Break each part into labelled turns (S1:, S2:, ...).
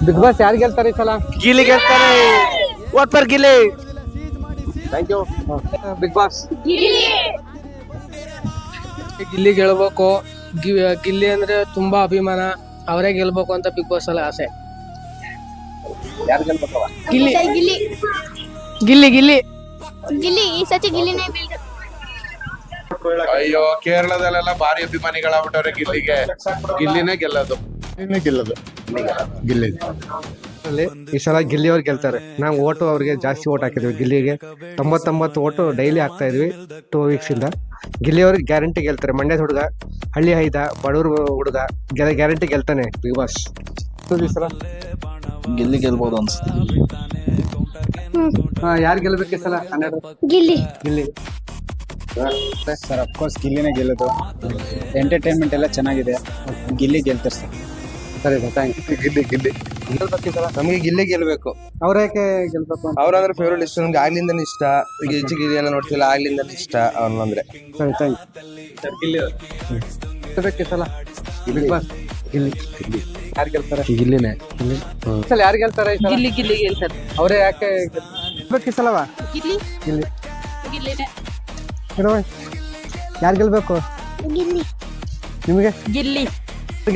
S1: Big boss ಯಾರು ಗೆಲ್ತಾರೆ ಈ ಸಲ?
S2: ಗಿಲ್ಲಿ ಗೆಲ್ತಾರೆ. Vote for Gilli.
S1: Thank you. Big boss
S3: Gilli ಗೆಲ್ಬೇಕು. ಗಿಲ್ಲಿ ಅಂದ್ರೆ ತುಂಬಾ ಅಭಿಮಾನ, ಅವರೇ ಗೆಲ್ಬೇಕು ಅಂತ ಬಿಗ್ ಬಾಸ್ ಅಲ್ಲಿ ಆಸೆ.
S1: ಯಾರು ಗೆಲ್ಬೇಕವ?
S3: ಗಿಲ್ಲಿ
S4: ಗಿಲ್ಲಿ
S3: ಗಿಲ್ಲಿ ಗಿಲ್ಲಿ
S4: ಗಿಲ್ಲಿ ಈ ಸತಿ ಗಿಲ್ಲಿನೇ ಬೀಳ್ತು.
S5: ಅಯ್ಯೋ, ಕೇರಳದಲ್ಲೆಲ್ಲ ಭಾರಿ ಅಭಿಮಾನಿಗಳಾಗ್ಬಿಟ್ಟವ್ರೆ ಗಿಲ್ಲಿಗೆ. ಗಿಲ್ಲಿನೇ ಗೆಲ್ಲೋದು. ಗಿಲ್ಲಿ
S1: ಈ ಸಲ ಗಿಲ್ಲಿ ಅವ್ರು ಗೆಲ್ತಾರೆ. ನಾವು ಓಟು ಅವ್ರಿಗೆ ಜಾಸ್ತಿ ಓಟ್ ಹಾಕಿದ್ವಿ. ಗಿಲ್ಲಿಗೆ 99 ಓಟು ಡೈಲಿ ಹಾಕ್ತಾ ಇದ್ವಿ 2 ವೀಕ್ಸ್ ಇಂದ. ಗಿಲ್ಲಿ ಅವ್ರಿಗೆ ಗ್ಯಾರಂಟಿ ಗೆಲ್ತಾರೆ. ಮಂಡ್ಯದ ಹುಡುಗ, ಹಳ್ಳಿ ಹೈದ, ಬಡವ್ರ ಹುಡುಗ, ಗ್ಯಾರಂಟಿ ಗೆಲ್ತಾನೆ ಬಿಗ್ ಬಾಸ್. ಈ ಸಲ
S2: ಗಿಲ್ಲಿ ಗೆಲ್ಬಹುದು ಅನ್ಸುತ್ತೆ.
S1: ಯಾರು ಗೆಲ್ಬೇಕು ಈ ಸಲ? 12
S4: ಗಿಲ್ಲಿ
S1: ಗಿಲ್ಲಿ.
S6: ಸರ್ ಅಫ್ಕೋರ್ಸ್ ಗಿಲ್ಲಿನೇ ಗೆಲ್ಲೋದು. ಎಂಟರ್ಟೈನ್ಮೆಂಟ್ ಎಲ್ಲ ಚೆನ್ನಾಗಿದೆ. ಗಿಲ್ಲಿ ಗೆಲ್ತಾರೆ ಸರ್.
S1: ಸರಿ ಸರ್, ಥ್ಯಾಂಕ್ ಯು. ಗಿಲ್ಲಿ ಗೆಲ್ಬೇಕು ಈ ಸಲ.
S2: ನಮಗೆ ಗಿಲ್ಲಿ ಗೆಲ್ಬೇಕು.
S1: ಅವ್ರೇಕೆ ಗೆಲ್ಬೇಕು ಅಂತ?
S2: ಅವ್ರಂದ್ರೆ ಫೇವ್ರೇಟ್ ಇಷ್ಟ ನಮ್ಗೆ, ಆಗ್ಲಿಂದನೇ ಇಷ್ಟ. ಈಗ ಹೆಚ್ಚು ಗಿಲ್ಲಿ ಎಲ್ಲ ನೋಡ್ತಿಲ್ಲ, ಆಗ್ಲಿಂದನೇ ಇಷ್ಟ ಅವ್ನಂದ್ರೆ.
S1: ಸರಿ, ಥ್ಯಾಂಕ್ ಯು. ಗೆಲ್ಬೇಕು ಈ ಸಲ ಬಿಗ್ ಬಾಸ್? ಗಿಲ್ಲಿ. ಯಾರು ಗೆಲ್ತಾರೆ?
S2: ಗಿಲ್ಲಿನೇ.
S1: ಈ ಸಲ ಯಾರು ಗೆಲ್ತಾರೆ ಈ ಸಲ?
S3: ಗಿಲ್ಲಿ ಗಿಲ್ಲಿ ಗೆಲ್ತಾರೆ.
S1: ಅವರೇ ಯಾಕೆ ಗೆಲ್ಬೇಕು ಈ ಸಲವಾ?
S4: ಗಿಲ್ಲಿ
S1: ಗಿಲ್ಲಿ.
S4: ಗಿಲ್ಲಿನೇ
S1: ಯಾರು ಗೆಲ್ಬೇಕು
S4: ಗಿಲ್ಲಿ
S1: ನಿಮಗೆ?
S4: ಗಿಲ್ಲಿ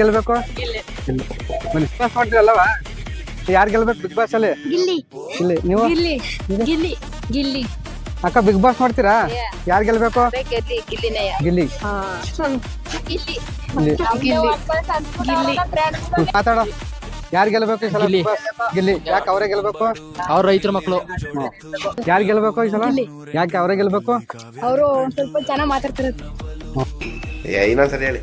S1: ಗೆಲ್ಬೇಕು.
S4: ಗಿಲ್ಲಿ
S1: ಬನ್ನಿ, ಬಿಗ್ ಬಾಸ್ ನೋಡ್ತಿರಲ್ಲವಾ? ಯಾರು ಗೆಲ್ಬೇಕು ಬಿಗ್ ಬಾಸ್ ಅಲ್ಲಿ?
S4: ಗಿಲ್ಲಿ
S1: ಇಲ್ಲಿ ನೀವು
S4: ಗಿಲ್ಲಿ ಗಿಲ್ಲಿ ಗಿಲ್ಲಿ
S1: ಅಕ್ಕ ಬಿಗ್ ಬಾಸ್ ನೋಡ್ತೀರಾ? ಯಾರು ಗೆಲ್ಬೇಕು?
S4: ಗಿಲ್ಲಿ ಗಿಲ್ಲಿನೇ
S1: ಗಿಲ್ಲಿ.
S4: ಗಿಲ್ಲಿ
S1: ಗಿಲ್ಲಿ.
S4: ಗಿಲ್ಲಿ
S1: ಮಾತಾಡೋ. ಯಾರು ಗೆಲ್ಬೇಕು ಈ ಸಲ
S3: ಗಿಲ್ಲಿ.
S1: Big boss? ಗಿಲ್ಲಿ. ಯಾಕೆ ಅವರೇ ಗೆಲ್ಬೇಕು?
S3: ಅವ್ರ ರೈತರ ಮಕ್ಕಳು.
S1: ಯಾರು ಗೆಲ್ಬೇಕು ಈ ಸಲ? ಯಾಕೆ ಅವರೇ ಗೆಲ್ಬೇಕು?
S4: ಅವರು ಸ್ವಲ್ಪ ಚೆನ್ನಾಗಿ ಮಾತಾಡ್ತಾರೆ.
S2: ಇನ್ನೊಂದ್ಸರಿ ಹೇಳಿ.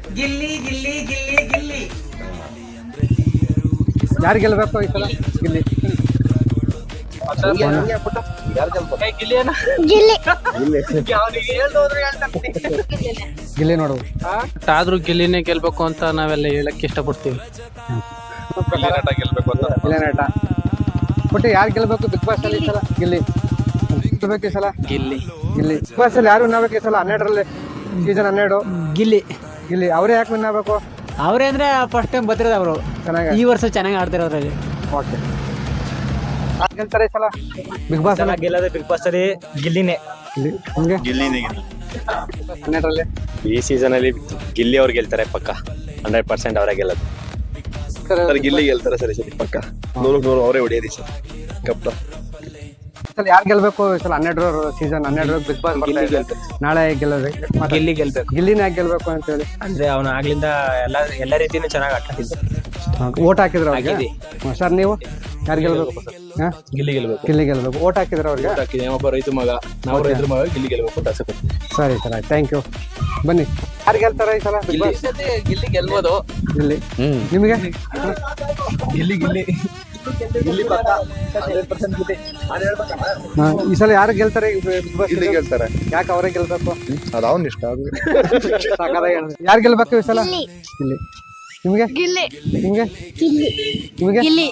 S1: ಯಾರು ಗೆಲ್ಬೇಕು ಈ ಸಲ? ಗಿಲ್ಲಿ.
S4: ಗಿಲ್ಲಿ
S1: ಗಿಲ್ಲಿ ನೋಡು.
S3: ಆದ್ರೂ ಗಿಲ್ಲಿನೇ ಗೆಲ್ಬೇಕು ಅಂತ ನಾವೆಲ್ಲ ಹೇಳಕ್ ಇಷ್ಟಪಡ್ತೀವಿ.
S5: ಗೆಲ್ಬೇಕು ಅಂತ.
S1: ಗಿಲ್ಲಿ ನಟ. ಬಟ್ ಯಾರು ಗೆಲ್ಬೇಕು ಬಿಗ್ ಬಾಸ್ ಅಲ್ಲಿ ಈ ಸಲ? ಗಿಲ್ಲಿ ಗೆಲ್ಬೇಕು ಈ ಸಲ.
S3: ಗಿಲ್ಲಿ
S1: ಗಿಲ್ಲಿ. ಬಿಗ್ ಬಾಸ್ ಅಲ್ಲಿ ಯಾರು ವಿನ್ ಆಗ್ಬೇಕು ಈ ಸಲ? 12ರಲ್ಲಿ ಸೀಸನ್ 12
S3: ಗಿಲ್ಲಿ
S1: ಗಿಲ್ಲಿ. ಅವರೇ ಯಾಕೆ ವಿನ್ ಆಗ್ಬೇಕು?
S3: ಅವ್ರೆ ಅಂದ್ರೆ ಫಸ್ಟ್ ಟೈಮ್ ಬರ್ತಿರೋದು ಅವರು.
S1: ಚೆನ್ನಾಗಿ.
S3: ಈ ವರ್ಷ ಚೆನ್ನಾಗಿ ಆಡ್ತಿರೋದ್ರಲ್ಲಿ.
S1: ಓಕೆ. ಯಾರು ಗೆಲ್ತಾರೆ ಈ ಸಲ ಬಿಗ್ ಬಾಸ್ ಅಲ್ಲಿ?
S6: ಗೆಲ್ಲೋದು ಬಿಗ್ ಬಾಸ್ ಅಲ್ಲಿ ಗಿಲ್ಲಿನೇ.
S1: ಗಿಲ್ಲಿ. ನಿಮ್ಗೆ?
S7: ಗಿಲ್ಲಿನೇ
S1: 12ರಲ್ಲಿ
S7: ಈ ಸೀಸನ್ ಅಲ್ಲಿ ಗಿಲ್ಲಿ ಅವ್ರು ಗೆಲ್ತಾರೆ ಪಕ್ಕ. 100% ಅವರೇ ಗೆಲ್ಲೋದು.
S2: ಸರ್ ಗಿಲ್ಲಿ ಗೆಲ್ತಾರೆ ಸರಿ ಸರಿ ಪಕ್ಕ. 100 ಅವರೇ ಹೊಡೆಯೋದಿ ಸರ್ ಕಪ್ಪ.
S1: ಯಾರು ಗೆಲ್ಬೇಕು ಈ ಸಲ? 12 ಸೀಸನ್ 12 ಬಿಗ್ ಬಾಸ್ ಬರ್ತಾ ಇದೆ. ನಾಳೆ ಗೆಲ್ಲೋದು
S6: ಗಿಲ್ಲಿ ಗೆಲ್ಬೇಕು.
S1: ಗಿಲ್ಲಿನ ಯಾಕೆ ಗೆಲ್ಬೇಕು ಅಂತ ಹೇಳಿ?
S6: ಅಂದ್ರೆ ಅವನು ಆಗ್ಲಿಂದ ಎಲ್ಲ ರೀತಿನೂ ಚೆನ್ನಾಗಿ ಆಡ್ತಿದ್ದ.
S1: ಓಟ್ ಹಾಕಿದ್ರು ಅವ್ರಿಗೆ? ಸರ್ ನೀವು ಯಾರು ಗೆಲ್ಬೇಕು?
S5: ಗಿಲ್ಲಿ ಗೆಲ್ಬೇಕು.
S1: ಗಿಲ್ಲಿ ಗೆಲ್ಬೇಕು. ಓಟ್ ಹಾಕಿದ್ರು ಅವ್ರಿಗೆ?
S5: ಒಬ್ಬ ರೈತ ಮಗ, ನಾವು ರೈತರ ಮಗ, ಗಿಲ್ಲಿ ಗೆಲ್ಬೇಕು ಅಂತ ಆಸೆ ಪಡ್ತೀವಿ.
S1: ಸರಿ ಸರ್, ಆಯ್ತು, ಥ್ಯಾಂಕ್ ಯು. ಬನ್ನಿ, ಯಾರು ಗೆಲ್ತಾರೆ ಈ ಸಲ ಬಿಗ್ ಬಾಸ್?
S3: ಗಿಲ್ಲಿ ಗೆಲ್ಬೋದು.
S1: ಗಿಲ್ಲಿ. ನಿಮಗೆ?
S5: ಗಿಲ್ಲಿ ಗಿಲ್ಲಿ ಗಿಲ್ಲಿ ಪಕ್ಕ.
S1: ಈ ಸಲ ಯಾರು ಗೆಲ್ತಾರೆ ಬಿಗ್ ಬಾಸ್?
S2: ಗಿಲ್ಲಿ ಗೆಲ್ತಾರೆ.
S1: ಯಾಕೆ ಅವರೇ ಗೆಲ್ಬೇಕು?
S2: ಅದು ಅವ್ನ ಇಷ್ಟ.
S1: ಯಾರು ಗೆಲ್ಬೇಕು ಈ ಸಲ? ಗಿಲ್ಲಿ. ನಿಮಗೆ?
S4: ಗಿಲ್ಲಿ
S1: ನಿಮಗೆ?
S4: ಗಿಲ್ಲಿ
S1: ನಿಮಗೆ?
S4: ಗಿಲ್ಲಿ